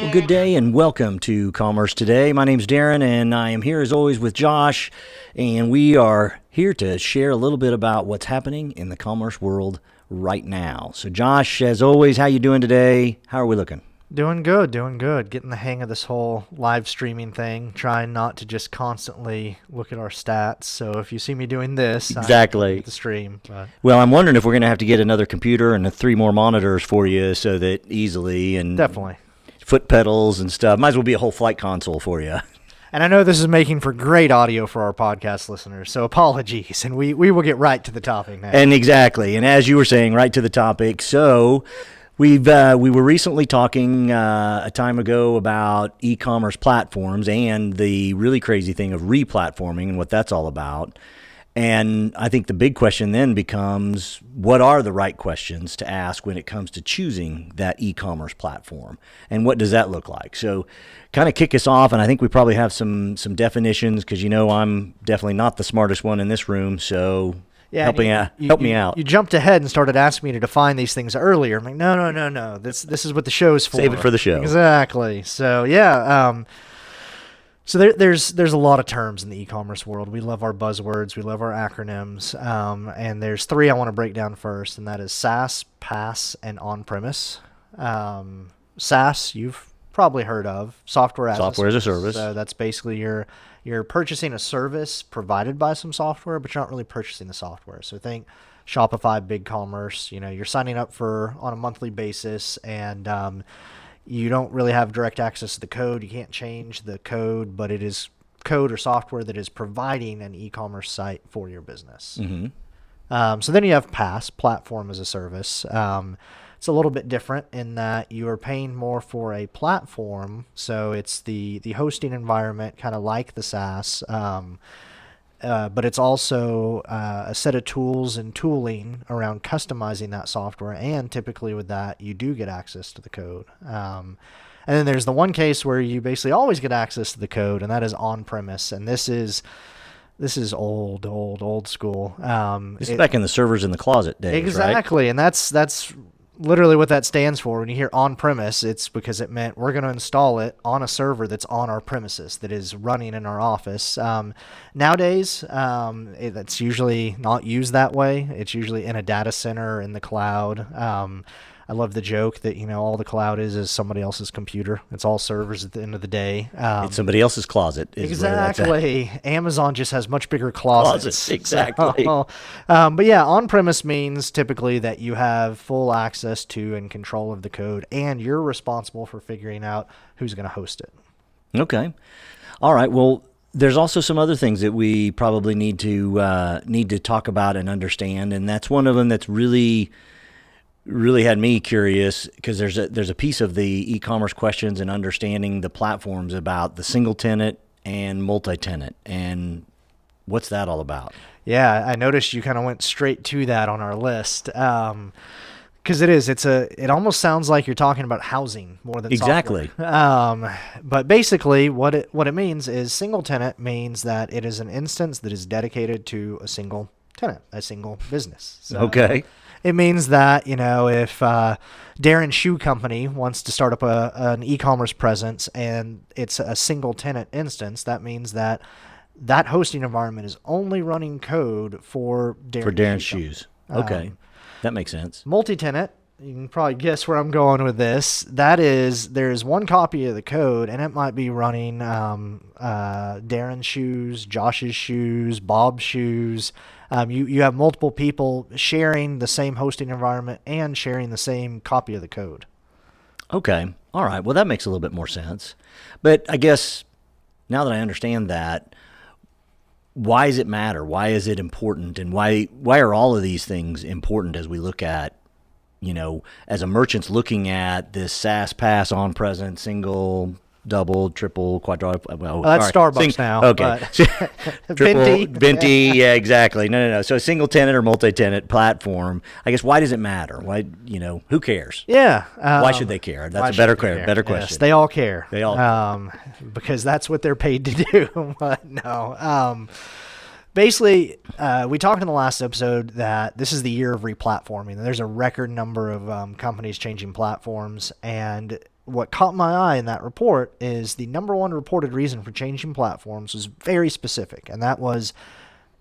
Well, good day and welcome to Commerce Today. My name's Darren and I am here as always with Josh, and we are here to share a little bit about what's happening in the commerce world right now. So Josh, as always, how you doing today? How are we looking? Doing good. Getting the hang of this whole live streaming thing, trying not to just constantly look at our stats. So if you see me doing this, Exactly. I'm at the stream. But. Well, I'm wondering if we're going to have to get another computer and 3 more monitors for you so that easily and Definitely. Foot pedals and stuff. Might as well be a whole flight console for you. And I know this is making for great audio for our podcast listeners, so apologies, and we will get right to the topic now. And exactly, and as you were saying, right to the topic. So we were recently talking a time ago about e-commerce platforms and the really crazy thing of re-platforming and what that's all about. And I think the big question then becomes, what are the right questions to ask when it comes to choosing that e-commerce platform? And what does that look like? So kind of kick us off, and I think we probably have some definitions because, I'm definitely not the smartest one in this room, so help me out. You jumped ahead and started asking me to define these things earlier. I'm like, no. This is what the show's for. Save it for the show. Exactly. So, yeah. So there's a lot of terms in the e-commerce world. We love our buzzwords. We love our acronyms. And there's 3 I want to break down first, and that is SaaS, PaaS, and on-premise. SaaS, you've probably heard of, software as a service. So that's basically you're purchasing a service provided by some software, but you're not really purchasing the software. So think Shopify, BigCommerce. You're signing up on a monthly basis, and you don't really have direct access to the code. You can't change the code, but it is code or software that is providing an e-commerce site for your business. Mm-hmm. So then you have PaaS, platform as a service. It's a little bit different in that you are paying more for a platform. So it's the hosting environment, kind of like the SaaS. But it's also a set of tools and tooling around customizing that software, and typically with that, you do get access to the code. And then there's the one case where you basically always get access to the code, and that is on-premise. And this is old school. This is back in the servers in the closet days, exactly, right? And that's literally what that stands for. When you hear on-premise, it's because it meant we're going to install it on a server that's on our premises, that is running in our office. Nowadays, that's usually not used that way. It's usually in a data center in the cloud. I love the joke that, all the cloud is somebody else's computer. It's all servers at the end of the day. It's somebody else's closet. Exactly. Amazon just has much bigger closets. Exactly. But yeah, on-premise means typically that you have full access to and control of the code, and you're responsible for figuring out who's going to host it. Okay. All right. Well, there's also some other things that we probably need to talk about and understand, and that's one of them that's really had me curious, because there's a piece of the e-commerce questions and understanding the platforms about the single tenant and multi-tenant, and what's that all about? Yeah, I noticed you kind of went straight to that on our list, because it almost sounds like you're talking about housing more than exactly. Software. But basically, what it means is single tenant means that it is an instance that is dedicated to a single tenant, a single business. So, okay. It means that, if Darren Shoe Company wants to start up an e-commerce presence and it's a single tenant instance, that means that hosting environment is only running code for Darren's shoes. Okay. That makes sense. Multi-tenant, you can probably guess where I'm going with this. That is, there's one copy of the code, and it might be running Darren's shoes, Josh's shoes, Bob's shoes. You have multiple people sharing the same hosting environment and sharing the same copy of the code. Okay. All right. Well, that makes a little bit more sense. But I guess now that I understand that, why does it matter? Why is it important? And why are all of these things important as we look at, as a merchant's looking at this SaaS, PaaS, on-present, single, double, triple, quadruple. Well, that's Starbucks now. Okay. Triple, venti, yeah, exactly. No. So a single tenant or multi-tenant platform, I guess, why does it matter? Why, who cares? Yeah. Why should they care? That's a better question. Yes, they all care. They all because that's what they're paid to do. But no. Basically, we talked in the last episode that this is the year of replatforming. There's a record number of companies changing platforms, and what caught my eye in that report is the number one reported reason for changing platforms was very specific, and that was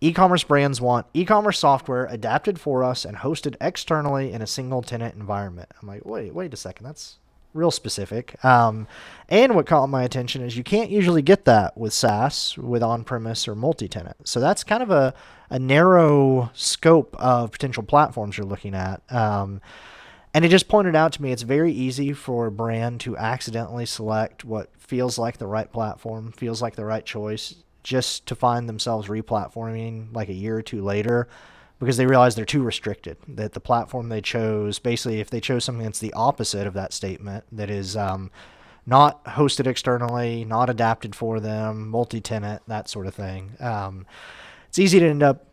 e-commerce brands want e-commerce software adapted for us and hosted externally in a single tenant environment. I'm like, wait a second, that's real specific. And what caught my attention is you can't usually get that with SaaS, with on-premise or multi-tenant. So that's kind of a narrow scope of potential platforms you're looking at. And it just pointed out to me it's very easy for a brand to accidentally select what feels like the right platform, feels like the right choice, just to find themselves replatforming like a year or two later because they realize they're too restricted, that the platform they chose, basically if they chose something that's the opposite of that statement, that is not hosted externally, not adapted for them, multi-tenant, that sort of thing, it's easy to end up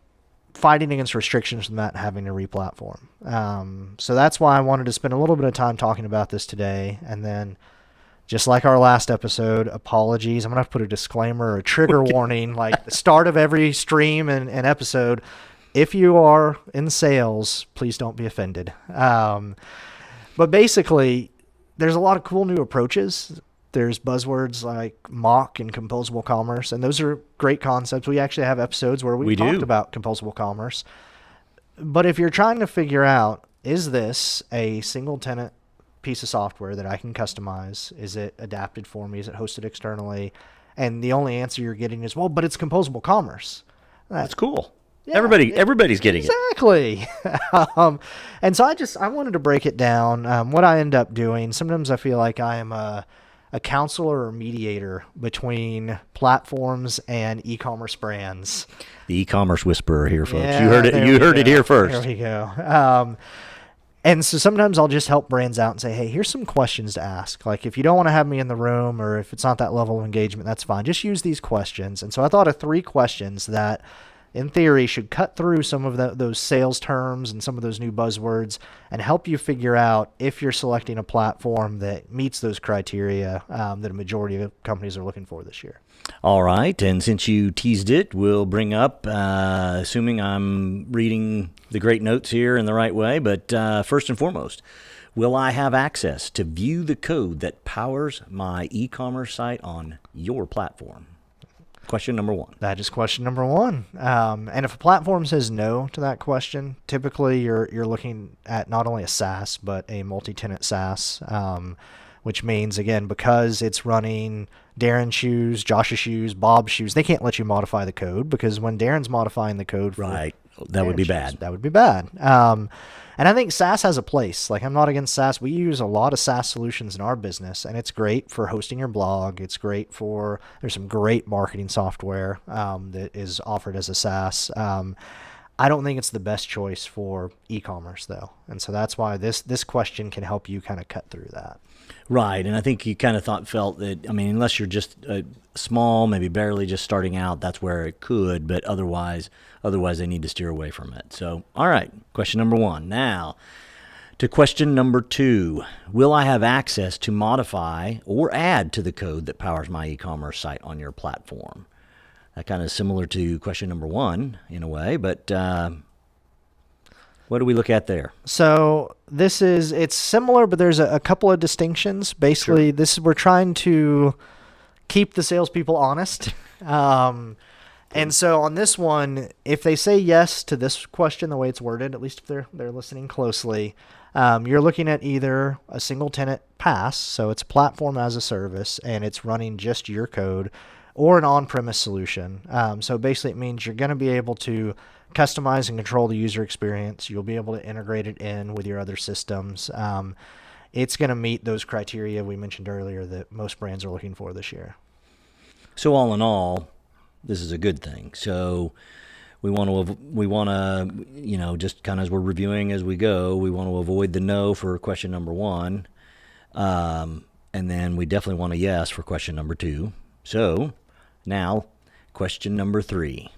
fighting against restrictions from that and having to replatform. So that's why I wanted to spend a little bit of time talking about this today. And then just like our last episode, apologies. I'm going to have to put a disclaimer or a trigger warning, like the start of every stream and episode. If you are in sales, please don't be offended. But basically, there's a lot of cool new approaches. There's buzzwords like mock and composable commerce, and those are great concepts. We actually have episodes where we talked about composable commerce. But if you're trying to figure out, is this a single tenant piece of software that I can customize? Is it adapted for me? Is it hosted externally? And the only answer you're getting is, well, but it's composable commerce. That's cool. Yeah, everybody's getting exactly. And so I wanted to break it down. What I end up doing, sometimes I feel like I am a counselor or mediator between platforms and e-commerce brands. The e-commerce whisperer here, folks. Yeah, you heard it. You heard it here first. There we go. And so sometimes I'll just help brands out and say, hey, here's some questions to ask. Like if you don't want to have me in the room or if it's not that level of engagement, that's fine. Just use these questions. And so I thought of 3 questions that in theory should cut through some of those sales terms and some of those new buzzwords and help you figure out if you're selecting a platform that meets those criteria that a majority of companies are looking for this year. All right. And since you teased it, we'll bring up, assuming I'm reading the great notes here in the right way, but first and foremost, will I have access to view the code that powers my e-commerce site on your platform? Question number 1. That is question number 1. And if a platform says no to that question, typically you're looking at not only a SaaS, but a multi-tenant SaaS, which means, again, because it's running Darren's shoes, Josh's shoes, Bob's shoes, they can't let you modify the code because when Darren's modifying the code for right, that would be bad. That would be bad. And I think SaaS has a place. Like, I'm not against SaaS. We use a lot of SaaS solutions in our business, and it's great for hosting your blog. It's great for, there's some great marketing software that is offered as a SaaS. I don't think it's the best choice for e-commerce, though. And so that's why this question can help you kind of cut through that. Right. And I think you kind of felt that, I mean, unless you're just small, maybe barely just starting out, that's where it could, but otherwise they need to steer away from it. So, all right, question number 1. Now, to question number 2, will I have access to modify or add to the code that powers my e-commerce site on your platform? That kind of similar to question number 1 in a way, but what do we look at there? So it's similar, but there's a couple of distinctions. Basically, Sure. We're trying to keep the salespeople honest. And so on this one, if they say yes to this question, the way it's worded, at least if they're listening closely, you're looking at either a single tenant PaaS, so it's platform as a service, and it's running just your code, or an on-premise solution. So basically it means you're going to be able to customize and control the user experience. You'll be able to integrate it in with your other systems. It's going to meet those criteria we mentioned earlier that most brands are looking for this year. So all in all, this is a good thing. So we want to, just kind of as we're reviewing as we go, we want to avoid the no for question number 1. And then we definitely want a yes for question number 2. So now question number 3.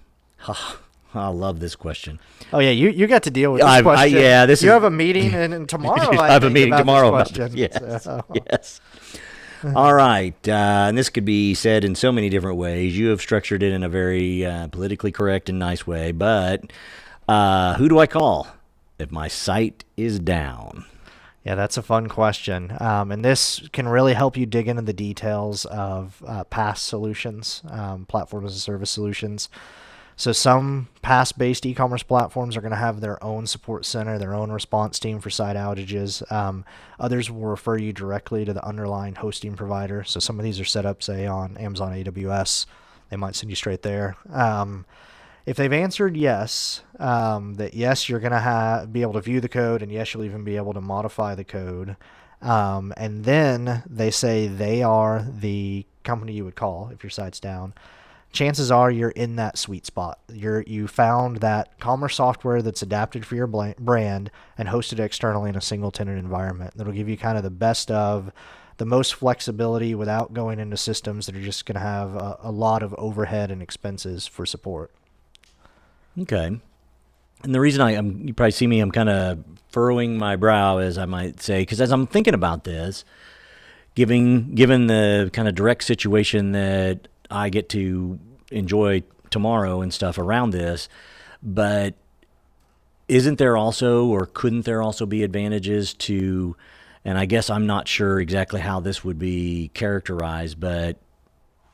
I love this question. Oh yeah, you got to deal with this question. You have a meeting and tomorrow. I have a meeting tomorrow. Question, yes. So. Yes. All right, and this could be said in so many different ways. You have structured it in a very politically correct and nice way, but who do I call if my site is down? Yeah, that's a fun question. And this can really help you dig into the details of PaaS solutions, platform as a service solutions. So some PaaS-based e-commerce platforms are going to have their own support center, their own response team for site outages. Others will refer you directly to the underlying hosting provider. So some of these are set up, say, on Amazon AWS. They might send you straight there. If they've answered yes, that yes, you're going to be able to view the code, and yes, you'll even be able to modify the code. And then they say they are the company you would call if your site's down. Chances are you're in that sweet spot. You found that commerce software that's adapted for your brand and hosted externally in a single tenant environment. That'll give you kind of the best of the most flexibility without going into systems that are just going to have a lot of overhead and expenses for support. Okay. And the reason you probably see me, I'm kind of furrowing my brow, as I might say, because as I'm thinking about this, given the kind of direct situation that I get to enjoy tomorrow and stuff around this, but isn't there also, or couldn't there also be advantages to, and I guess I'm not sure exactly how this would be characterized, but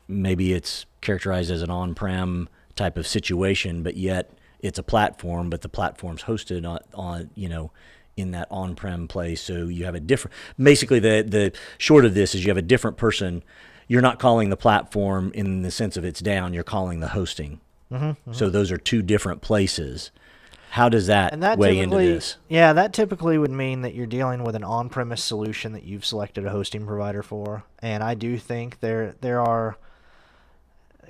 maybe it's characterized as an on-prem type of situation, but yet it's a platform, but the platform's hosted on in that on-prem place. So you have a different, basically the short of this is you have a different person. You're not calling the platform in the sense of it's down, you're calling the hosting. Mm-hmm. So those are two different places. How does that weigh into this? Yeah, that typically would mean that you're dealing with an on-premise solution that you've selected a hosting provider for. And I do think there are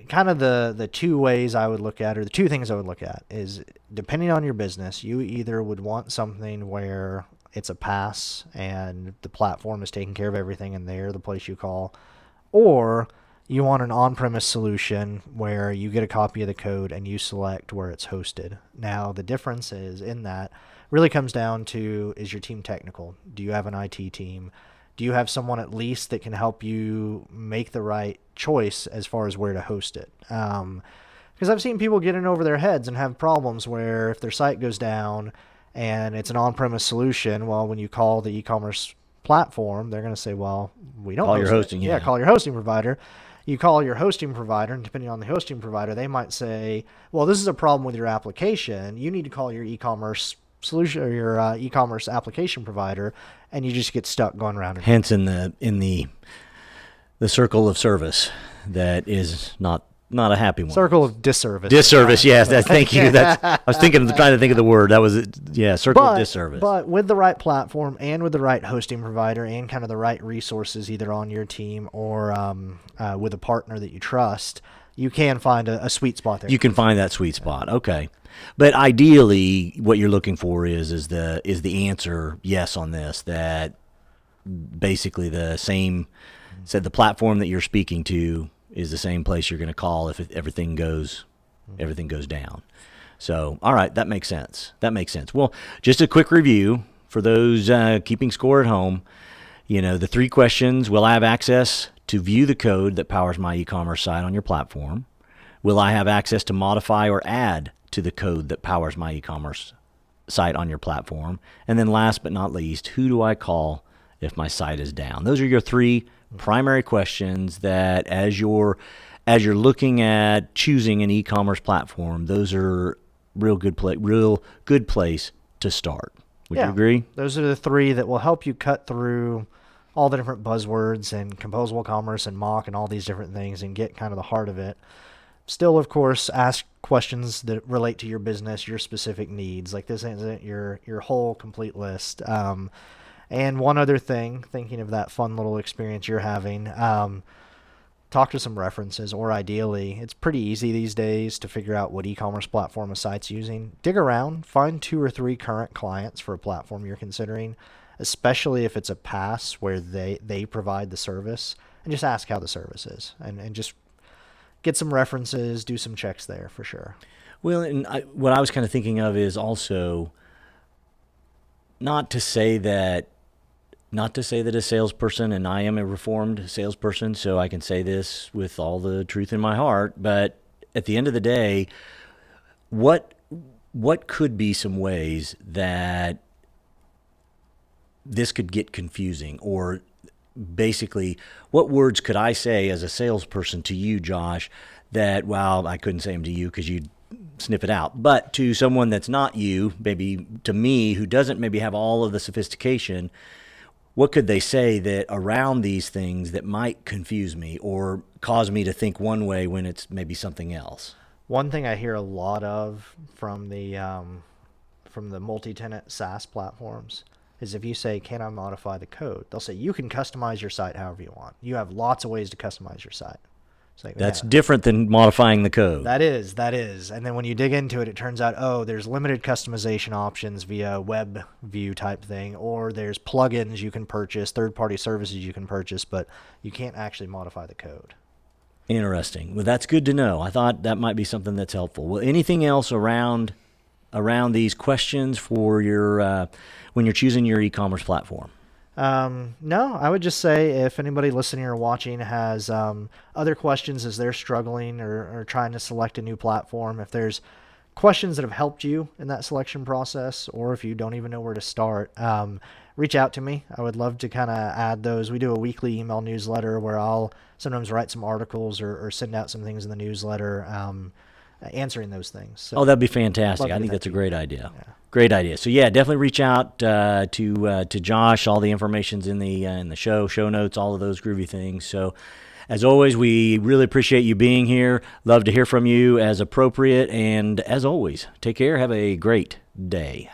kind of the two ways I would look at, or the two things I would look at, is depending on your business, you either would want something where it's a PaaS and the platform is taking care of everything and they're the place you call, or you want an on-premise solution where you get a copy of the code and you select where it's hosted. Now, the difference is in that really comes down to, is your team technical? Do you have an IT team? Do you have someone at least that can help you make the right choice as far as where to host it? Because I've seen people get in over their heads and have problems where if their site goes down and it's an on-premise solution, well, when you call the e-commerce platform, they're going to say, well, we don't call your hosting. Yeah, call your hosting provider. You call your hosting provider, and depending on the hosting provider, they might say, well, this is a problem with your application. You need to call your e-commerce solution or your e-commerce application provider, and you just get stuck going around. Hence, in the circle of service that is not a happy one. Circle of disservice. Disservice, yes. Thank you. I was trying to think of the word. That was it. Yeah, circle of disservice. But with the right platform and with the right hosting provider and kind of the right resources, either on your team or with a partner that you trust, you can find a sweet spot there. You can find that sweet spot. Okay. But ideally, what you're looking for is the answer yes on this, that basically the same said the platform that you're speaking to is the same place you're going to call if everything goes down. So, all right, that makes sense. Well, just a quick review for those keeping score at home. The three questions: will I have access to view the code that powers my e-commerce site on your platform? Will I have access to modify or add to the code that powers my e-commerce site on your platform? And then last but not least, who do I call if my site is down? Those are your three primary questions that as you're looking at choosing an e-commerce platform, those are real good place to start. Would you agree? Those are the three that will help you cut through all the different buzzwords and composable commerce and mock and all these different things and get kind of the heart of it. Still, of course, ask questions that relate to your business, your specific needs. Like, this isn't your whole complete list. And one other thing, thinking of that fun little experience you're having, talk to some references, or ideally, it's pretty easy these days to figure out what e-commerce platform a site's using. Dig around, find 2 or 3 current clients for a platform you're considering, especially if it's a PaaS where they provide the service, and just ask how the service is, and just get some references, do some checks there for sure. Well, and what I was kind of thinking of is also not to say that a salesperson, and I am a reformed salesperson, so I can say this with all the truth in my heart, but at the end of the day, what could be some ways that this could get confusing, or basically, what words could I say as a salesperson to you, Josh, that, well, I couldn't say them to you because you'd snip it out, but to someone that's not you, maybe to me, who doesn't maybe have all of the sophistication, what could they say that around these things that might confuse me or cause me to think one way when it's maybe something else? One thing I hear a lot of from the multi-tenant SaaS platforms is if you say, "Can I modify the code?" They'll say, "You can customize your site however you want. You have lots of ways to customize your site." It's like, That's yeah, different than modifying the code. that is. And then when you dig into it, it turns out, oh, there's limited customization options via web view type thing, or there's plugins you can purchase, third-party services you can purchase, but you can't actually modify the code. Interesting. Well, that's good to know. I thought that might be something that's helpful. Well, anything else around these questions for your when you're choosing your e-commerce platform? No, I would just say if anybody listening or watching has other questions as they're struggling or trying to select a new platform, if there's questions that have helped you in that selection process, or if you don't even know where to start, reach out to me. I would love to kind of add those. We do a weekly email newsletter where I'll sometimes write some articles or send out some things in the newsletter answering those things. So Oh, that'd be fantastic. love I to think do that's a that. great idea. Yeah. Great idea. So yeah, definitely reach out to Josh. All the information's in the show notes, all of those groovy things. So as always, we really appreciate you being here. Love to hear from you as appropriate. And as always, take care. Have a great day.